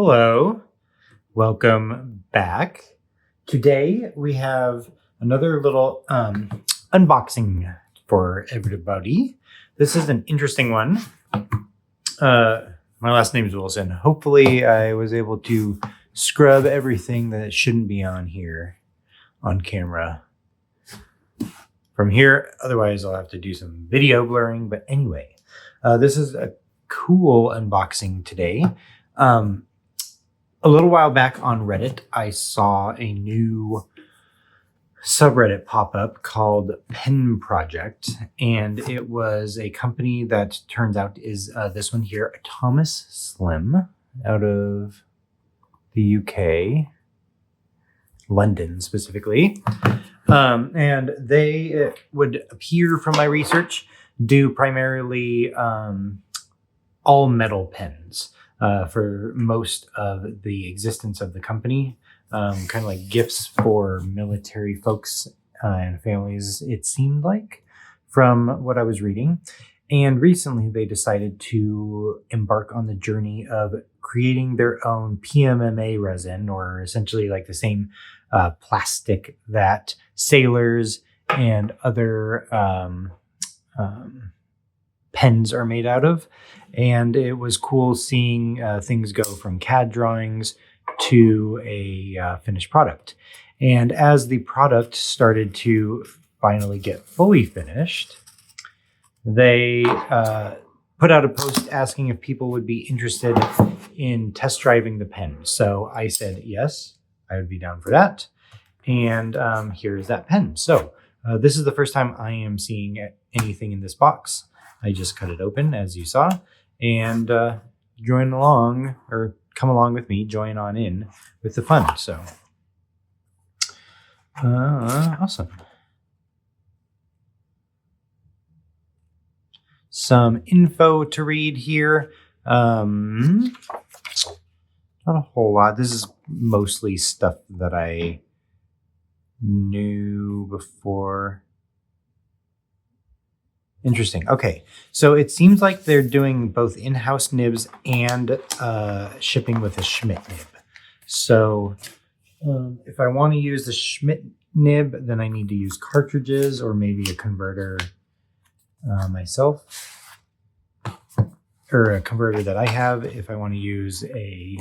Hello, welcome back. Today we have another little unboxing for everybody. This is an interesting one. My last name is Wilson. Hopefully I was able to scrub everything that shouldn't be on here on camera from here. Otherwise I'll have to do some video blurring. But anyway, this is a cool unboxing today. A little while back on Reddit, I saw a new subreddit pop up called Pen Project, and it was a company that turns out is this one here, Thomas Slim, out of the UK, London specifically. And they would appear, from my research, do primarily all metal pens. For most of the existence of the company, kind of like gifts for military folks and families, it seemed like, from what I was reading. And recently they decided to embark on the journey of creating their own PMMA resin, or essentially like the same plastic that sailors and other pens are made out of. And it was cool seeing things go from CAD drawings to a finished product. And as the product started to finally get fully finished, they put out a post asking if people would be interested in test driving the pen. So I said yes, I would be down for that. And here's that pen. So this is the first time I am seeing anything in this box. I just cut it open, as you saw, and join along, or come along with me, join on in with the fun. So, awesome. Some info to read here. Not a whole lot. This is mostly stuff that I knew before. Interesting. Okay, so it seems like they're doing both in-house nibs and shipping with a Schmidt nib. So if I want to use the Schmidt nib, then I need to use cartridges or maybe a converter myself, or a converter that I have. If I want to use a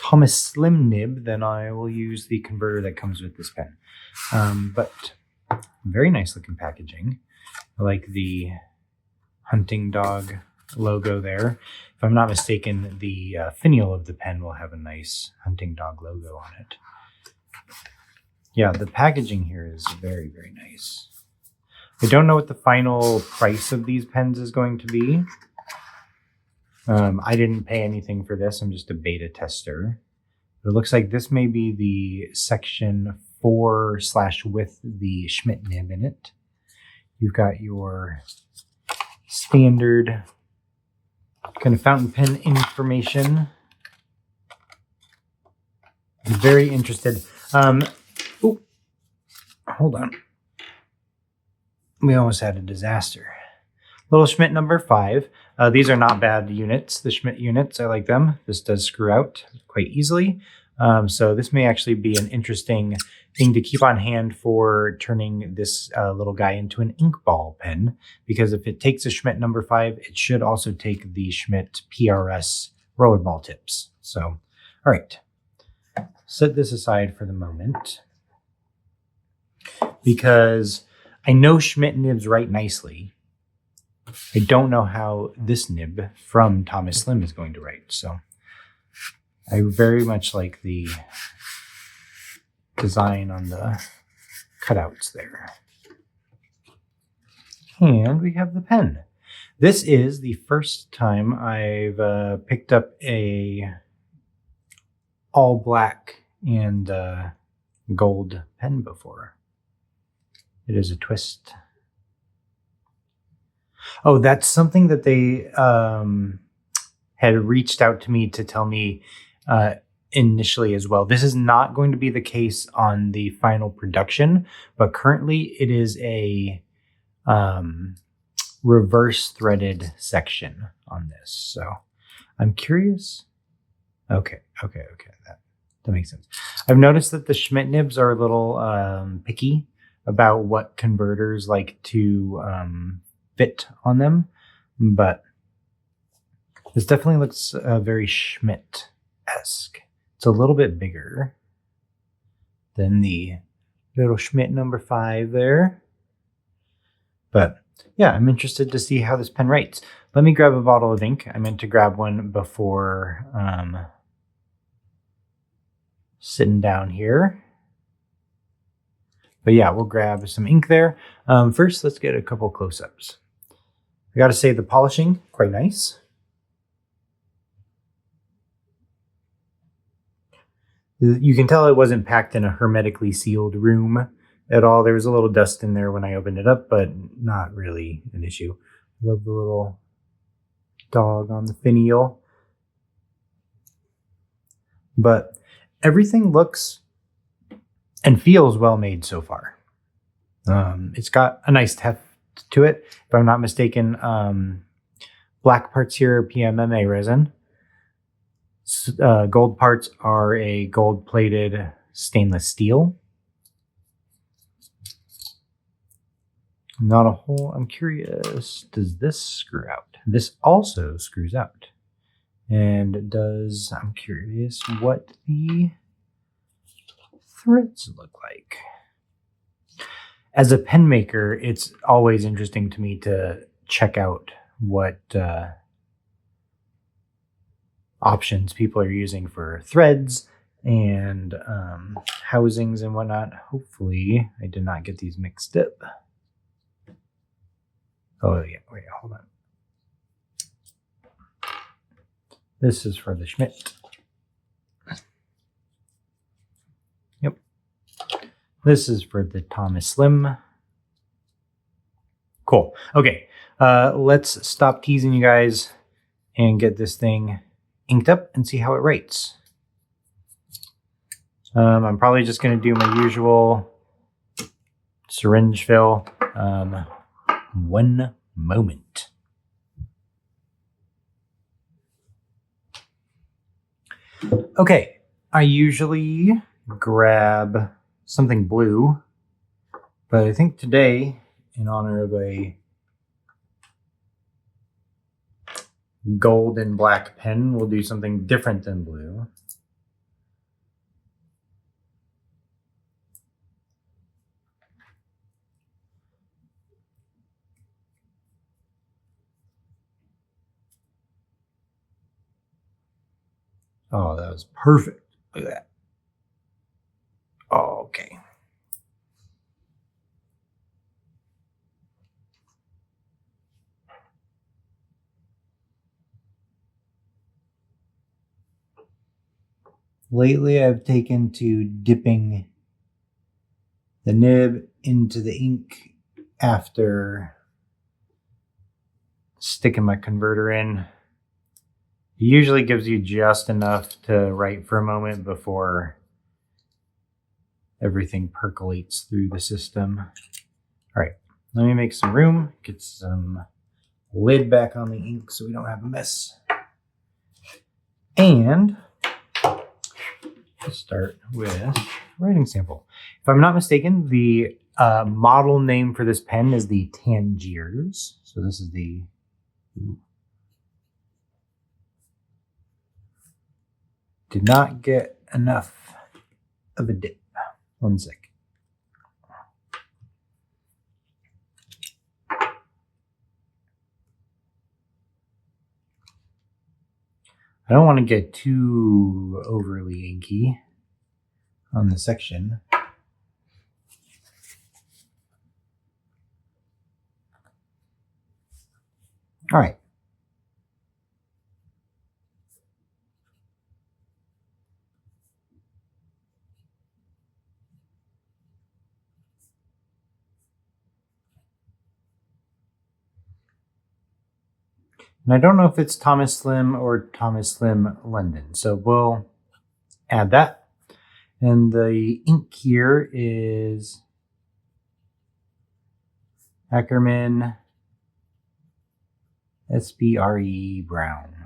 Thomas Slim nib, then I will use the converter that comes with this pen. But very nice looking packaging. I like the hunting dog logo there. If I'm not mistaken, the finial of the pen will have a nice hunting dog logo on it. Yeah, the packaging here is very, very nice. I don't know what the final price of these pens is going to be. I didn't pay anything for this. I'm just a beta tester. But it looks like this may be the section 4/ with the Schmidt nib in it. You've got your standard kind of fountain pen information. I'm very interested. Oh, hold on. We almost had a disaster. Little Schmidt number 5. These are not bad units. The Schmidt units, I like them. This does screw out quite easily. So this may actually be an interesting thing to keep on hand for turning this little guy into an ink ball pen, because if it takes a Schmidt number 5, it should also take the Schmidt PRS rollerball tips. So, all right, set this aside for the moment, because I know Schmidt nibs write nicely. I don't know how this nib from Thomas Slim is going to write. So I very much like the design on the cutouts there. And we have the pen. This is the first time I've picked up a all black and gold pen before. It is a twist. Oh, that's something that they had reached out to me to tell me initially as well. This is not going to be the case on the final production, but currently it is a reverse threaded section on this. So I'm curious Okay. That makes sense. I've noticed that the Schmidt nibs are a little picky about what converters like to fit on them, but this definitely looks very Schmidt-esque. It's a little bit bigger than the little Schmidt number 5 there. But yeah, I'm interested to see how this pen writes. Let me grab a bottle of ink. I meant to grab one before sitting down here. But yeah, we'll grab some ink there. First, let's get a couple close-ups. I gotta say the polishing, quite nice. You can tell it wasn't packed in a hermetically sealed room at all. There was a little dust in there when I opened it up, but not really an issue. I love the little dog on the finial. But everything looks and feels well made so far. It's got a nice heft to it. If I'm not mistaken, black parts here are PMMA resin. Gold parts are a gold-plated stainless steel. Not a hole. I'm curious, does this screw out? This also screws out. And I'm curious what the threads look like. As a pen maker, it's always interesting to me to check out what options people are using for threads and housings and whatnot. Hopefully, I did not get these mixed up. Oh, yeah. Wait, hold on. This is for the Schmidt. Yep. This is for the Thomas Slim. Cool. Okay. Let's stop teasing you guys and get this thing inked up and see how it writes. I'm probably just going to do my usual syringe fill. One moment. Okay, I usually grab something blue, but I think today, in honor of a gold and black pen, we'll do something different than blue. Oh, that was perfect. Look at that. Oh, okay. Lately, I've taken to dipping the nib into the ink after sticking my converter in. It usually gives you just enough to write for a moment before everything percolates through the system. All right, let me make some room, get some lid back on the ink so we don't have a mess. And let's start with writing sample. If I'm not mistaken, the model name for this pen is the Tangiers. So this is the... Did not get enough of a dip. One sec. I don't want to get too overly inky on the section. All right. And I don't know if it's Thomas Slim or Thomas Slim London, so we'll add that. And the ink here is Ackerman SBRE Brown.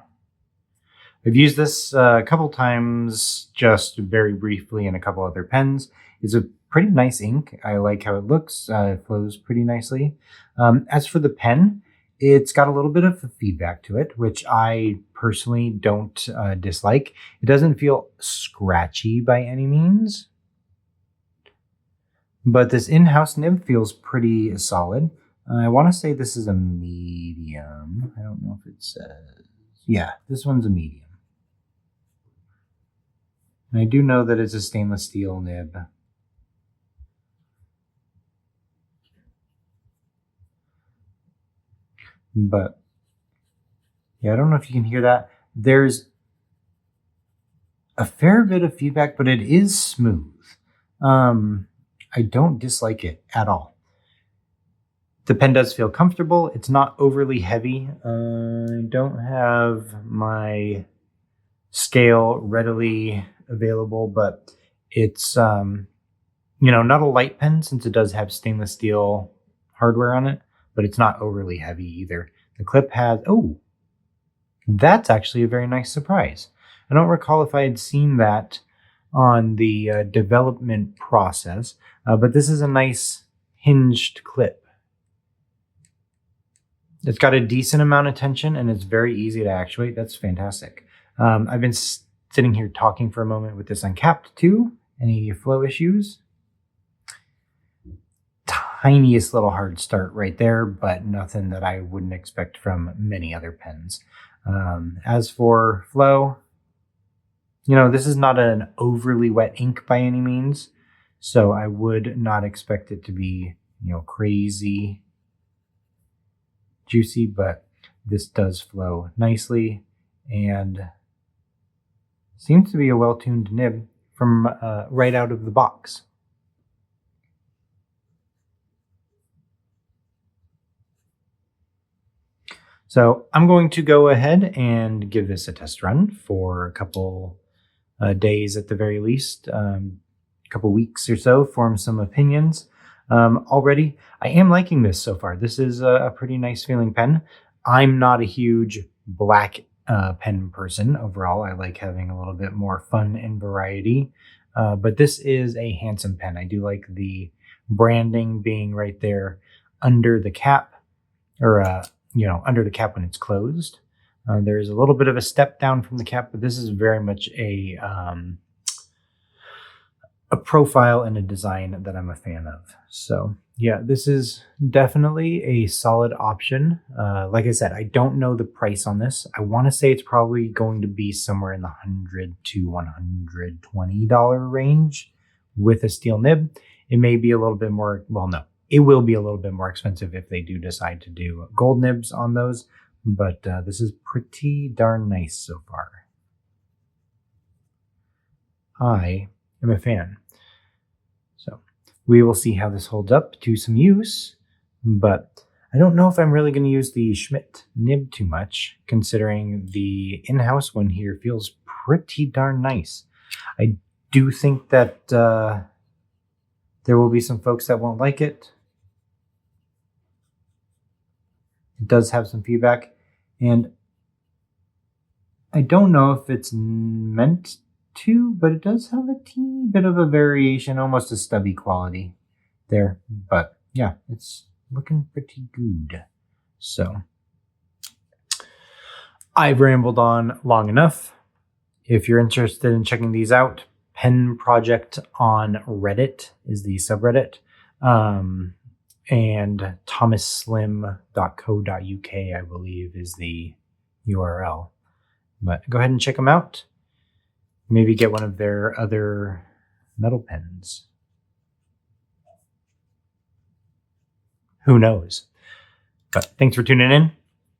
I've used this a couple times, just very briefly, in a couple other pens. It's a pretty nice ink. I like how it looks. It flows pretty nicely. As for the pen, it's got a little bit of feedback to it, which I personally don't dislike. It doesn't feel scratchy by any means, but this in-house nib feels pretty solid. I want to say this is a medium. I don't know if it says. Yeah, this one's a medium. And I do know that it's a stainless steel nib. But yeah, I don't know if you can hear that. There's a fair bit of feedback, but it is smooth. I don't dislike it at all. The pen does feel comfortable. It's not overly heavy. I don't have my scale readily available, but it's not a light pen since it does have stainless steel hardware on it, but it's not overly heavy either. The clip has, that's actually a very nice surprise. I don't recall if I had seen that on the development process, but this is a nice hinged clip. It's got a decent amount of tension and it's very easy to actuate. That's fantastic. I've been sitting here talking for a moment with this uncapped too. Any flow issues? Tiniest little hard start right there, but nothing that I wouldn't expect from many other pens. As for flow, this is not an overly wet ink by any means, so I would not expect it to be, crazy juicy, but this does flow nicely and seems to be a well-tuned nib from right out of the box. So I'm going to go ahead and give this a test run for a couple days at the very least, a couple weeks or so, form some opinions. Already, I am liking this so far. This is a pretty nice feeling pen. I'm not a huge black pen person overall. I like having a little bit more fun and variety, but this is a handsome pen. I do like the branding being right there under the cap, or under the cap when it's closed. There's a little bit of a step down from the cap, but this is very much a profile and a design that I'm a fan of. So yeah, this is definitely a solid option. Like I said, I don't know the price on this. I want to say it's probably going to be somewhere in the $100 to $120 range with a steel nib. It may be a little bit more, it will be a little bit more expensive if they do decide to do gold nibs on those, but this is pretty darn nice so far. I am a fan. So we will see how this holds up to some use, but I don't know if I'm really going to use the Schmidt nib too much, considering the in-house one here feels pretty darn nice. I do think that there will be some folks that won't like it. It does have some feedback, and I don't know if it's meant to, but it does have a teeny bit of a variation, almost a stubby quality there. But yeah, it's looking pretty good. So I've rambled on long enough. If you're interested in checking these out, Pen Project on Reddit is the subreddit. And thomasslim.co.uk, I believe, is the URL. But go ahead and check them out. Maybe get one of their other metal pens. Who knows? But thanks for tuning in.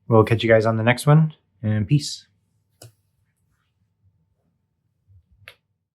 We'll catch you guys on the next one, and peace.